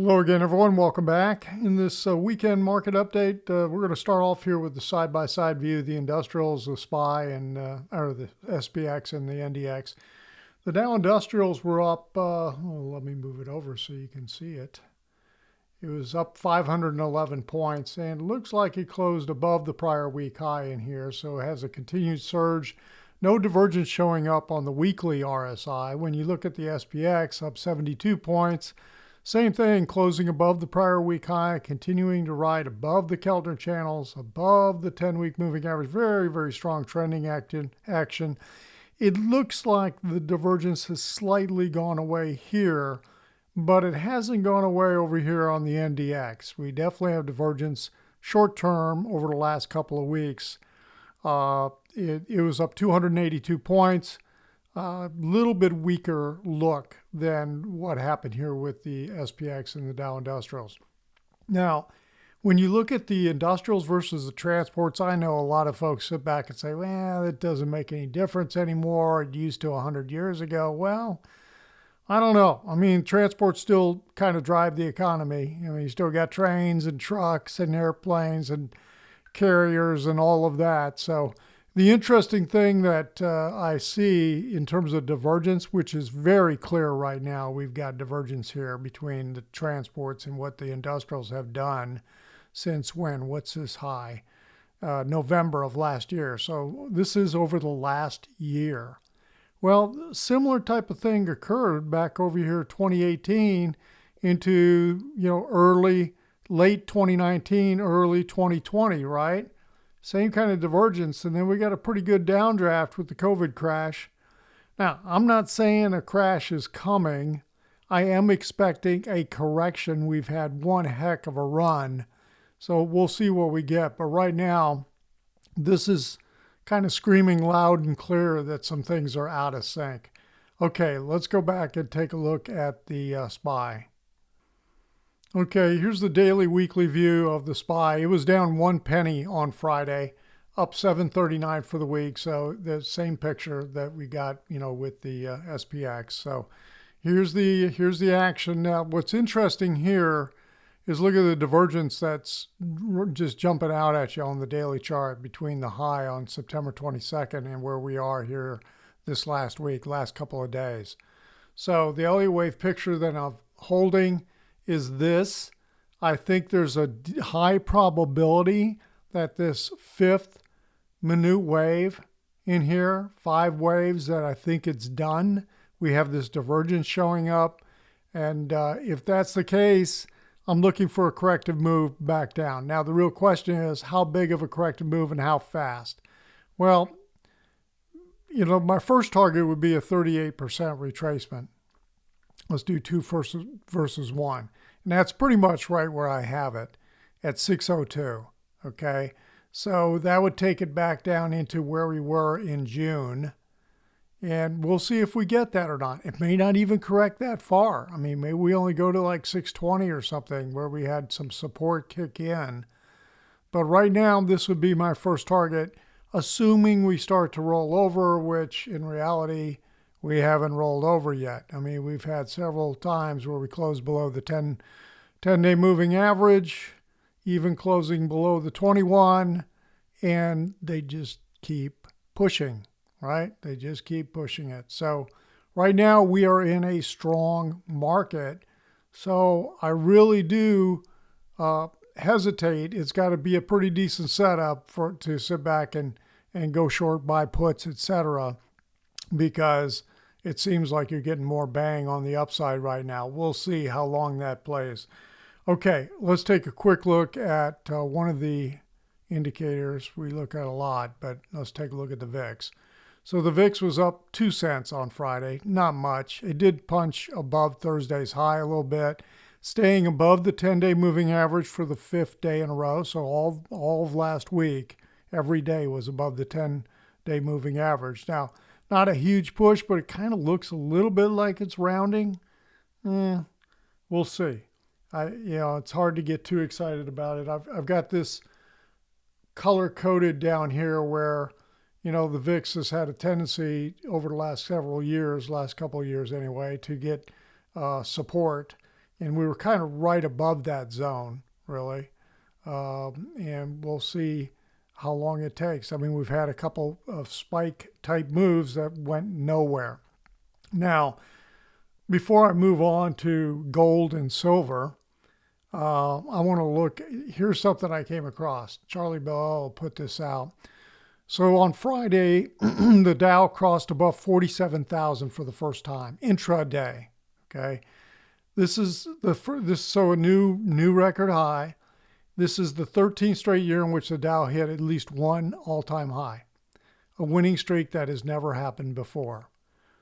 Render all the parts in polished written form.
Hello again, everyone. Welcome back. In this weekend market update, we're going to start off here with the side-by-side view of the industrials, the SPY, and or the SPX and the NDX. The Dow Industrials were up, let me move it over so you can see it. It was up 511 points, and it looks like it closed above the prior week high in here, so it has a continued surge. No divergence showing up on the weekly RSI. When you look at the SPX, up 72 points. Same thing, closing above the prior week high, continuing to ride above the Keltner channels, above the 10-week moving average. Very, very strong trending action. It looks like the divergence has slightly gone away here, but it hasn't gone away over here on the NDX. We definitely have divergence short term over the last couple of weeks. It was up 282 points. A little bit weaker look than what happened here with the SPX and the Dow Industrials. Now, when you look at the industrials versus the transports, I know a lot of folks sit back and say, well, it doesn't make any difference anymore. It used to 100 years ago. Well, I don't know. I mean, transports still kind of drive the economy. I mean, you still got trains and trucks and airplanes and carriers and all of that. So the interesting thing that I see in terms of divergence, which is very clear right now, we've got divergence here between the transports and what the industrials have done since when? What's this high? November of last year. So this is over the last year. Well, similar type of thing occurred back over here 2018 into, late 2019, early 2020, right? Same kind of divergence, and then we got a pretty good downdraft with the COVID crash. Now, I'm not saying a crash is coming. I am expecting a correction. We've had one heck of a run, so we'll see what we get. But right now, this is kind of screaming loud and clear that some things are out of sync. Okay, let's go back and take a look at the SPY. Okay, here's the daily weekly view of the SPY. It was down 1 penny on Friday, up 739 for the week. So the same picture that we got, with the SPX. So here's the action. Now, what's interesting here is look at the divergence that's just jumping out at you on the daily chart between the high on September 22nd and where we are here this last week, last couple of days. So the Elliot wave picture that I'm holding is this. I think there's a high probability that this fifth minute wave in here, 5 waves, that I think it's done. We have this divergence showing up. And if that's the case, I'm looking for a corrective move back down. Now, the real question is how big of a corrective move and how fast? Well, my first target would be a 38% retracement. Let's do 2 versus 1. And that's pretty much right where I have it at 602. Okay. So that would take it back down into where we were in June. And we'll see if we get that or not. It may not even correct that far. I mean, maybe we only go to like 620 or something where we had some support kick in. But right now, this would be my first target, assuming we start to roll over, which in reality, we haven't rolled over yet. I mean, we've had several times where we closed below the 10-day moving average, even closing below the 21, and they just keep pushing, right? They just keep pushing it. So right now we are in a strong market. So I really do hesitate. It's got to be a pretty decent setup to sit back and go short, buy puts, etc., because it seems like you're getting more bang on the upside right now. We'll see how long that plays. Okay, let's take a quick look at one of the indicators we look at a lot, but let's take a look at the VIX. So the VIX was up 2 cents on Friday, not much. It did punch above Thursday's high a little bit, staying above the 10-day moving average for the 5th day in a row. So all of last week, every day was above the 10-day moving average. Now, not a huge push, but it kind of looks a little bit like it's rounding. We'll see. It's hard to get too excited about it. I've got this color coded down here where, the VIX has had a tendency over the last several years, last couple of years anyway, to get support and we were kind of right above that zone, really. And we'll see how long it takes. I mean, we've had a couple of spike type moves that went nowhere. Now, before I move on to gold and silver, I want to look. Here's something I came across. Charlie Bell put this out. So on Friday, the Dow crossed above 47,000 for the first time intraday. Okay, this is so a new record high. This is the 13th straight year in which the Dow hit at least one all-time high, a winning streak that has never happened before.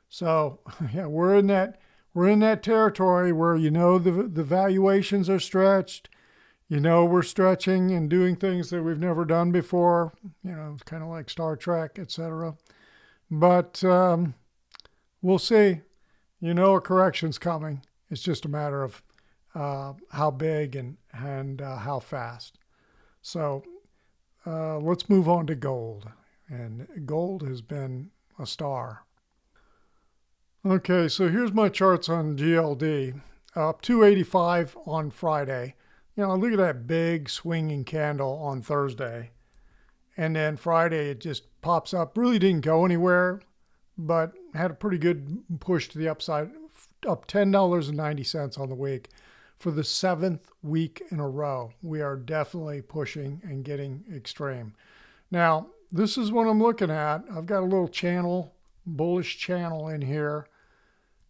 So yeah, we're in that territory where the valuations are stretched. We're stretching and doing things that we've never done before. It's kind of like Star Trek, etc. But we'll see. A correction's coming. It's just a matter of how big and how fast. So let's move on to gold. And gold has been a star. Okay, so here's my charts on GLD. Up 285 on Friday. Look at that big swinging candle on Thursday. And then Friday, it just pops up. Really didn't go anywhere, but had a pretty good push to the upside, up $10.90 on the week for the 7th week in a row. We are definitely pushing and getting extreme. Now, this is what I'm looking at. I've got a little channel, bullish channel in here,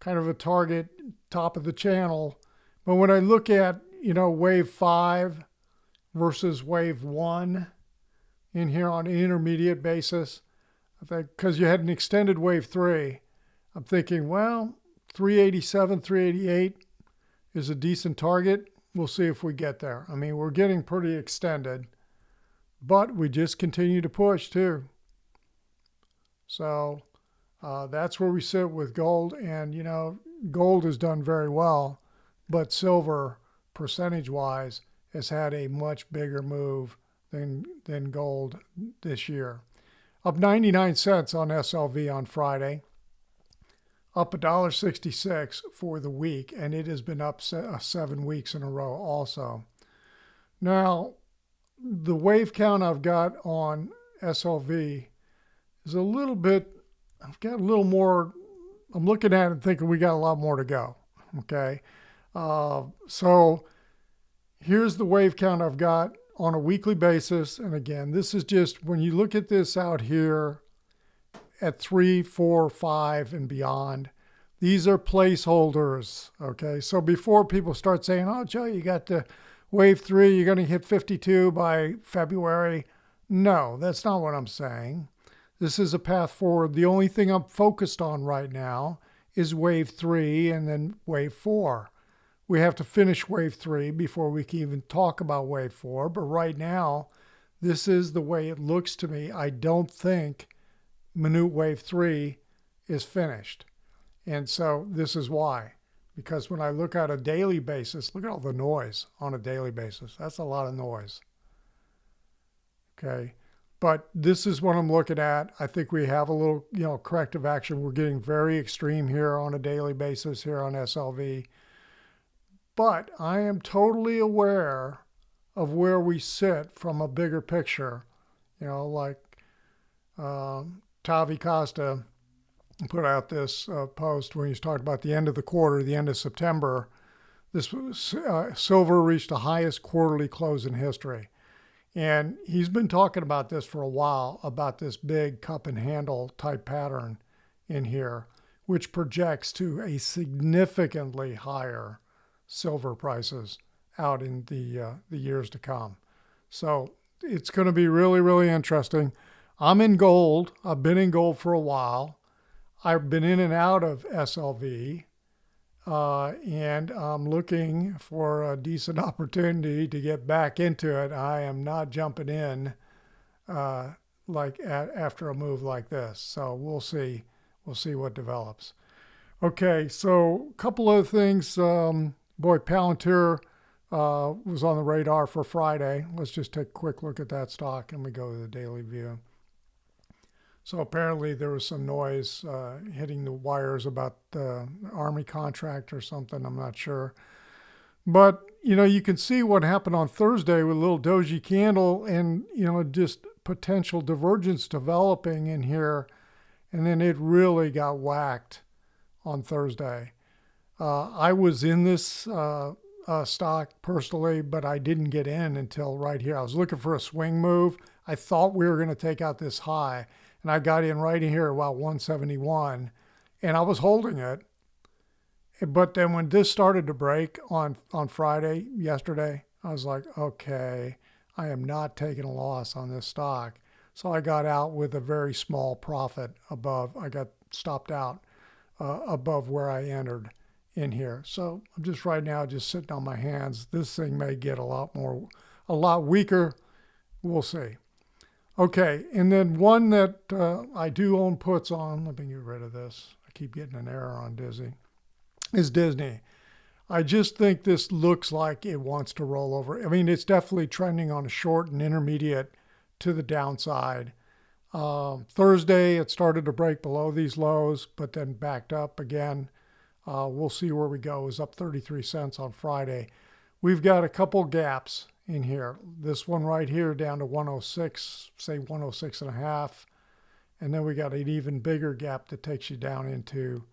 kind of a target top of the channel. But when I look at, wave 5 versus wave 1 in here on an intermediate basis, I think because you had an extended wave 3, I'm thinking, well, 387, 388 is a decent target. We'll see if we get there. I mean, we're getting pretty extended, but we just continue to push too. So that's where we sit with gold. And, gold has done very well, but silver, percentage-wise, has had a much bigger move than gold this year. Up 99 cents on SLV on Friday, up $1.66 for the week, and it has been up 7 weeks in a row also. Now, the wave count I've got on SLV is a little bit, I've got a little more, I'm looking at it and thinking we got a lot more to go, okay? So here's the wave count I've got on a weekly basis. And again, this is just when you look at this out here at 3, 4, 5 and beyond, these are placeholders. Okay. So before people start saying, oh, Joe, you got the wave 3, you're going to hit 52 by February. No, that's not what I'm saying. This is a path forward. The only thing I'm focused on right now is wave 3 and then wave 4. We have to finish wave 3 before we can even talk about wave 4. But right now, this is the way it looks to me. I don't think minute wave 3 is finished. And so this is why. Because when I look at a daily basis, look at all the noise on a daily basis. That's a lot of noise. Okay. But this is what I'm looking at. I think we have a little, corrective action. We're getting very extreme here on a daily basis here on SLV. But I am totally aware of where we sit from a bigger picture. Like Tavi Costa put out this post where he's talking about the end of the quarter, the end of September. This silver reached the highest quarterly close in history. And he's been talking about this for a while, about this big cup and handle type pattern in here, which projects to a significantly higher silver prices out in the years to come. So it's going to be really, really interesting. I'm in gold. I've been in gold for a while. I've been in and out of SLV, and I'm looking for a decent opportunity to get back into it. I am not jumping in after a move like this. So we'll see. We'll see what develops. Okay, so a couple of things. Boy, Palantir was on the radar for Friday. Let's just take a quick look at that stock and we go to the daily view. So apparently there was some noise hitting the wires about the Army contract or something. I'm not sure. But, you can see what happened on Thursday with a little doji candle and, just potential divergence developing in here. And then it really got whacked on Thursday. I was in this stock personally, but I didn't get in until right here. I was looking for a swing move. I thought we were going to take out this high, and I got in right in here at about 171, and I was holding it. But then when this started to break on Friday, yesterday, I was like, okay, I am not taking a loss on this stock. So I got out with a very small profit above. I got stopped out above where I entered in here. So I'm just right now just sitting on my hands. This thing may get a lot weaker. We'll see. Okay, and then one that I do own puts on. Let me get rid of this. I keep getting an error on Disney. Is Disney. I just think this looks like it wants to roll over. I mean, it's definitely trending on a short and intermediate to the downside. Thursday, it started to break below these lows, but then backed up again. We'll see where we go. It was up 33 cents on Friday. We've got a couple gaps in here. This one right here down to 106, say 106 and a half. And then we got an even bigger gap that takes you down into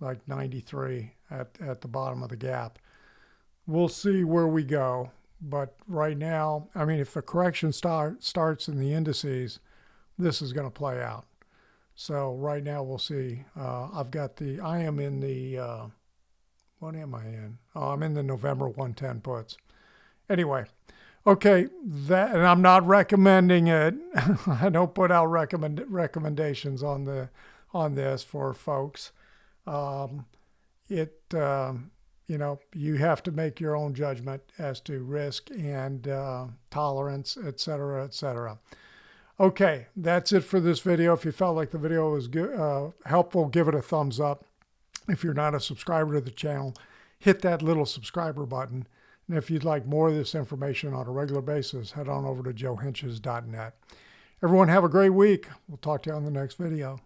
like 93 at the bottom of the gap. We'll see where we go. But right now, I mean, if a correction starts in the indices, this is going to play out. So right now we'll see. I am in the, what am I in? Oh, I'm in the November 110 puts. Anyway, okay, and I'm not recommending it. I don't put out recommendations on this for folks. You have to make your own judgment as to risk and tolerance, et cetera, et cetera. Okay, that's it for this video. If you felt like the video was helpful, give it a thumbs up. If you're not a subscriber to the channel, hit that little subscriber button. And if you'd like more of this information on a regular basis, head on over to joehenches.net. Everyone have a great week. We'll talk to you on the next video.